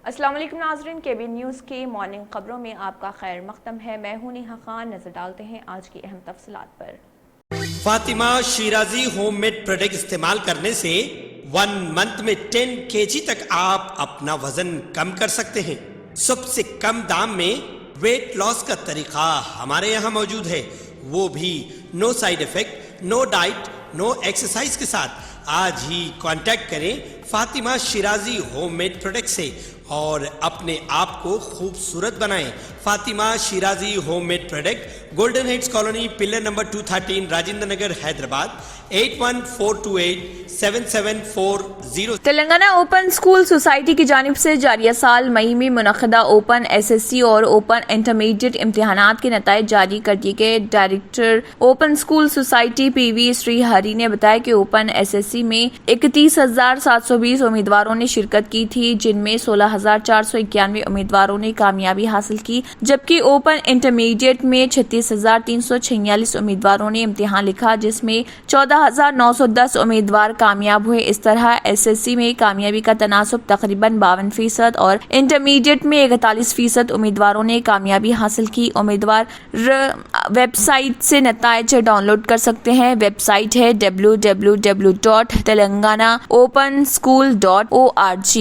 السلام علیکم ناظرین، KB نیوز کی مارننگ خبروں میں آپ کا خیر مقدم ہے۔ میں ہوں نیہا خان۔ نظر ڈالتے ہیں آج کی اہم تفصیلات پر۔ Fatima Shirazi home made product استعمال کرنے سے 1 منتھ میں 10 kg تک آپ اپنا وزن کم کر سکتے ہیں۔ سب سے کم دام میں ویٹ لاس کا طریقہ ہمارے یہاں موجود ہے، وہ بھی no side effect, no diet, no exercise کے ساتھ۔ آج ہی کانٹیکٹ کریں Fatima Shirazi home made product سے اور اپنے آپ کو خوبصورت بنائیں۔ Fatima Shirazi home made product, golden heights colony, pillar number 213، Rajendra Nagar, Hyderabad, 8142877440۔ Telangana open school society کی جانب سے جاریہ سال مئی میں منعقدہ اوپن SSC اور اوپن انٹرمیڈیٹ امتحانات کے نتائج جاری کر دیے گئے۔ Director open school society PV سری ہری نے بتایا کہ اوپن SSC میں 31,720 امیدواروں نے شرکت کی تھی، جن میں 16,491 امیدواروں نے کامیابی حاصل کی، جبکہ اوپن انٹرمیڈیٹ میں 36,346 امیدواروں نے امتحان لکھا، جس میں 14,910 امیدوار کامیاب ہوئے۔ اس طرح SSC میں کامیابی کا تناسب تقریباً 52% اور انٹرمیڈیٹ میں 41% امیدواروں نے کامیابی حاصل کی۔ امیدوار ویب سائٹ سے نتائج ڈاؤن لوڈ کر سکتے ہیں۔ ویب سائٹ ہے www.telanganaopenschool.org۔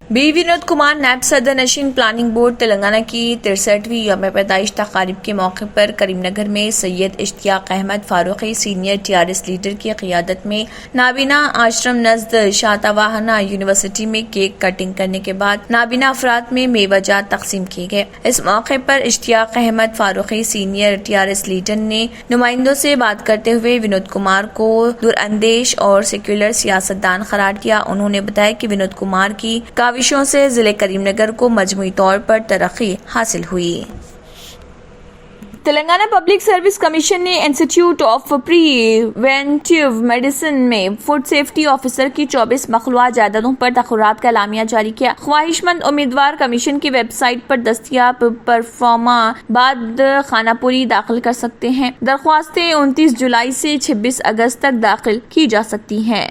Be Vinod Kumar NAB صدر نشین پلاننگ بورڈ تلنگانہ کی 63ویں یوم پیدائش تقاریب کے موقع پر کریم نگر میں Syed Ishtiaq Ahmed Farooqui senior TRS leader کی قیادت میں نابینا آشرم نزد شاتواہنا یونیورسٹی میں کیک کٹنگ کرنے کے بعد نابینا افراد میں میوہ جات تقسیم کیے گئے۔ اس موقع پر Ishtiaq Ahmed Farooqui senior TRS leader نے نمائندوں سے بات کرتے ہوئے ونود کمار کو دوراندیش اور سیکولر سیاستدان قرار دیا۔ انہوں نے بتایا کہ ونود کمار کی کاوشوں سے ضلع کریم نگر کو مجموعی طور پر ترقی حاصل ہوئی۔ تلنگانہ پبلک سروس کمیشن نے انسٹیٹیوٹ آف پریونٹیو میڈیسن میں فوڈ سیفٹی آفیسر کی 24 مخلوعہ جائیدادوں پر تقررات کا اعلامیہ جاری کیا۔ خواہش مند امیدوار کمیشن کی ویب سائٹ پر دستیاب پرفارما بعد خانہ پوری داخل کر سکتے ہیں۔ درخواستیں 29 جولائی سے 26 اگست تک داخل کی جا سکتی ہیں۔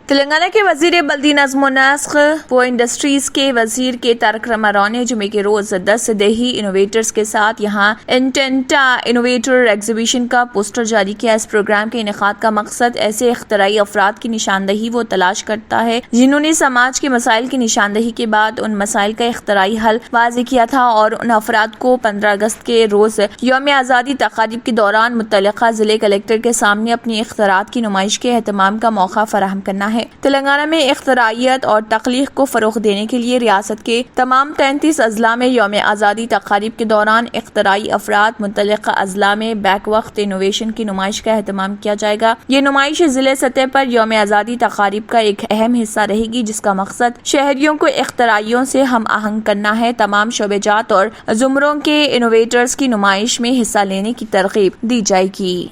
تلنگانہ کے وزیر بلدی نظم و نسق و انڈسٹریز کے وزیر کے تارک راما راؤ نے جمعے کے روز 10 دیہی انوویٹرز کے ساتھ یہاں انٹینٹا انوویٹر ایگزیبیشن کا پوسٹر جاری کیا۔ اس پروگرام کے انعقاد کا مقصد ایسے اختراعی افراد کی نشاندہی وہ تلاش کرتا ہے جنہوں نے سماج کے مسائل کی نشاندہی کے بعد ان مسائل کا اختراعی حل واضح کیا تھا، اور ان افراد کو 15 اگست کے روز یوم آزادی تقاریب کے دوران متعلقہ ضلع کلکٹر کے سامنے اپنی اختراعات کی نمائش کے اہتمام کا موقع فراہم کرنا ہے۔ تلنگانہ میں اختراعیت اور تخلیق کو فروغ دینے کے لیے ریاست کے تمام 33 اضلاع میں یوم آزادی تقاریب کے دوران اختراعی افراد متعلقہ اضلاع میں بیک وقت انوویشن کی نمائش کا اہتمام کیا جائے گا۔ یہ نمائش ضلع سطح پر یوم آزادی تقاریب کا ایک اہم حصہ رہے گی، جس کا مقصد شہریوں کو اختراعیوں سے ہم آہنگ کرنا ہے۔ تمام شعبے جات اور زمروں کے انوویٹرز کی نمائش میں حصہ لینے کی ترغیب دی جائے گی۔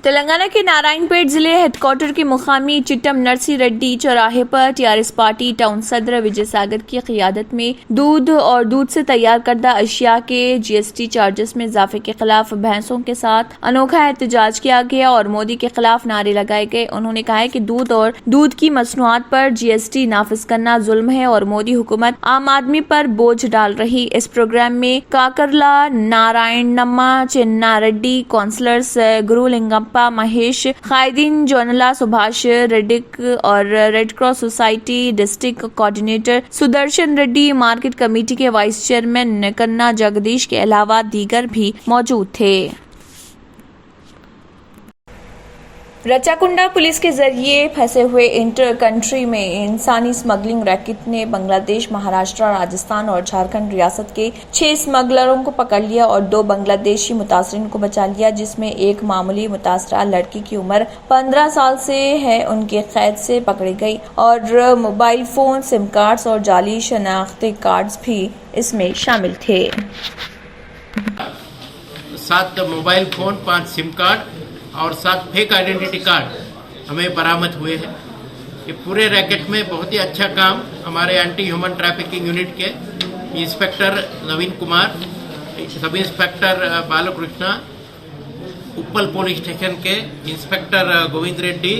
تلنگانہ کے نارائن پیٹ ضلع ہیڈ کوارٹر کے مقامی چٹم نرسی ریڈی چوراہے پر TRS پارٹی ٹاؤن صدر وجے ساگر کی قیادت میں دودھ اور دودھ سے تیار کردہ اشیاء کے GST چارجز میں اضافے کے خلاف بھینسوں کے ساتھ انوکھا احتجاج کیا گیا اور مودی کے خلاف نعرے لگائے گئے۔ انہوں نے کہا کہ دودھ اور دودھ کی مصنوعات پر GST نافذ کرنا ظلم ہے اور مودی حکومت عام آدمی پر بوجھ ڈال رہی۔ اس پروگرام میں کاکرلا نارائن نما چنا ریڈی کونسلرز گرو لنگم مہیش، قائدین جونلا سبھاش ریڈک اور red cross society district coordinator Sudarshan Reddy, market committee کے وائس چیئرمین کنہ جگدیش کے علاوہ دیگر بھی موجود تھے۔ رچاکنڈا پولیس کے ذریعے پھنسے ہوئے انٹر کنٹری میں انسانی اسمگلنگ ریکٹ نے بنگلہ دیش، مہاراشٹر، راجستھان اور جھارکھنڈ ریاست کے 6 اسمگلروں کو پکڑ لیا اور 2 بنگلہ دیشی متاثرین کو بچا لیا، جس میں ایک معمولی متاثرہ لڑکی کی عمر 15 سال سے ہے ان کی قید سے پکڑی گئی، اور موبائل فون، سم کارڈز اور جعلی شناختی کارڈز بھی اس میں شامل تھے۔ 7 موبائل فون، 5 سم کارڈ اور 7 فیک آئیڈینٹی کارڈ ہمیں برآمد ہوئے ہیں۔ یہ پورے ریکٹ میں بہت ہی اچھا کام ہمارے اینٹی ہیومن ٹریفکنگ یونٹ کے inspector Naveen Kumar, sub inspector Balu Krishna, Uppal police station کے inspector Govind Reddy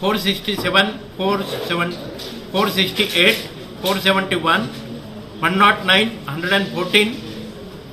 467, 468, 471, 109, 114,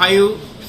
5,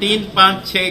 3, 5, 6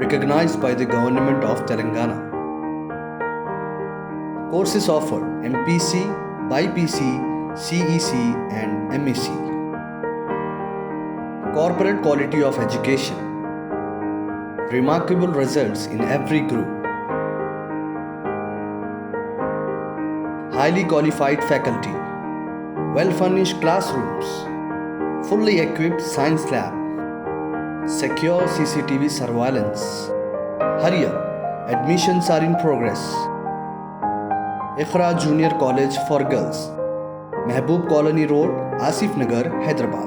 recognized by the Government of Telangana. Courses offered: MPC, BPC, CEC and MEC. Corporate quality of education. Remarkable results in every group. Highly qualified faculty. Well-furnished classrooms. Fully equipped science lab. Secure CCTV surveillance. Hurry up, admissions are in progress. Iqra Junior College for Girls, Mehboob Colony Road, Asif Nagar, Hyderabad.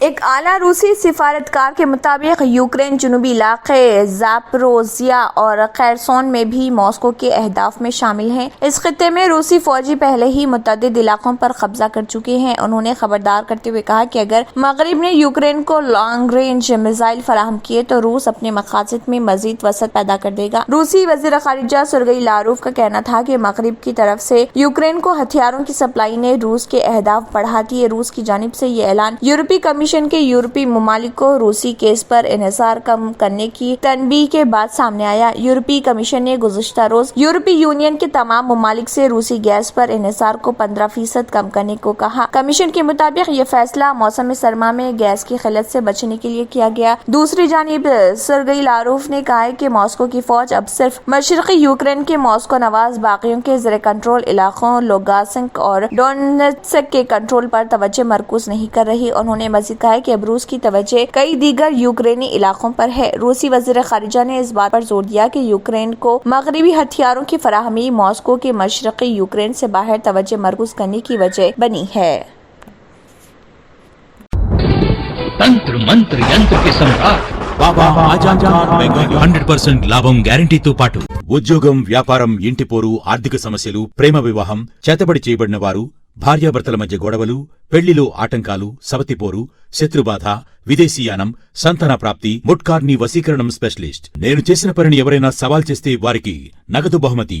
ایک اعلیٰ روسی سفارتکار کے مطابق Ukraine جنوبی علاقے زاپروزیا اور خیرسون میں بھی ماسکو کے اہداف میں شامل ہیں۔ اس خطے میں روسی فوجی پہلے ہی متعدد علاقوں پر قبضہ کر چکے ہیں۔ انہوں نے خبردار کرتے ہوئے کہا کہ اگر مغرب نے یوکرین کو لانگ رینج میزائل فراہم کیے تو روس اپنے مقاصد میں مزید وسعت پیدا کر دے گا۔ روسی وزیر خارجہ سرگئی لاروف کا کہنا تھا کہ مغرب کی طرف سے یوکرین کو ہتھیاروں کی سپلائی نے روس کے اہداف بڑھا دیے۔ روس کی جانب سے یہ اعلان یورپی کمیشن کے یورپی ممالک کو روسی کیس پر انحصار کم کرنے کی تنبیہ کے بعد سامنے آیا۔ یورپی کمیشن نے گزشتہ روز یورپی یونین کے تمام ممالک سے روسی گیس پر انحصار کو 15% کم کرنے کو کہا۔ کمیشن کے مطابق یہ فیصلہ موسم سرما میں گیس کی قلت سے بچنے کے لیے کیا گیا۔ دوسری جانب سرگئی لاروف نے کہا کہ ماسکو کی فوج اب صرف مشرقی یوکرین کے ماسکو نواز باغیوں کے زیر کنٹرول علاقوں لوگاسنک اور ڈونیٹسک کے کنٹرول پر توجہ مرکوز نہیں کر رہی۔ انہوں نے مزید کہا کہ اب روس کی توجہ کئی دیگر یوکرینی علاقوں پر ہے۔ روسی وزیر خارجہ نے اس بات پر زور دیا کہ یوکرین کو مغربی ہتھیاروں کی فراہمی ماسکو کے مشرقی یوکرین سے باہر توجہ مرکوز کرنے کی وجہ بنی ہے۔ తంత్ర మంత్ర యంత్రకి సమ్రాట్ బాబా ఆజాద్ ఖాన్ బెంగాలీ 100% లాభం గ్యారంటీతో పాటు ఉద్యోగం, వ్యాపారం, ఇంటి పోరు, ఆర్థిక సమస్యలు, ప్రేమ వివాహం, చేతబడి చేయబడిన వారు, భార్యాభర్తల మధ్య గొడవలు, పెళ్లిలో ఆటంకాలు, సవతిపోరు, శత్రుబాధ, విదేశీయానం, సంతాన ప్రాప్తి, ముట్కార్ని వశీకరణం స్పెషలిస్ట్. నేను చేసిన పనిని ఎవరైనా సవాల్ చేస్తే వారికి నగదు బహుమతి.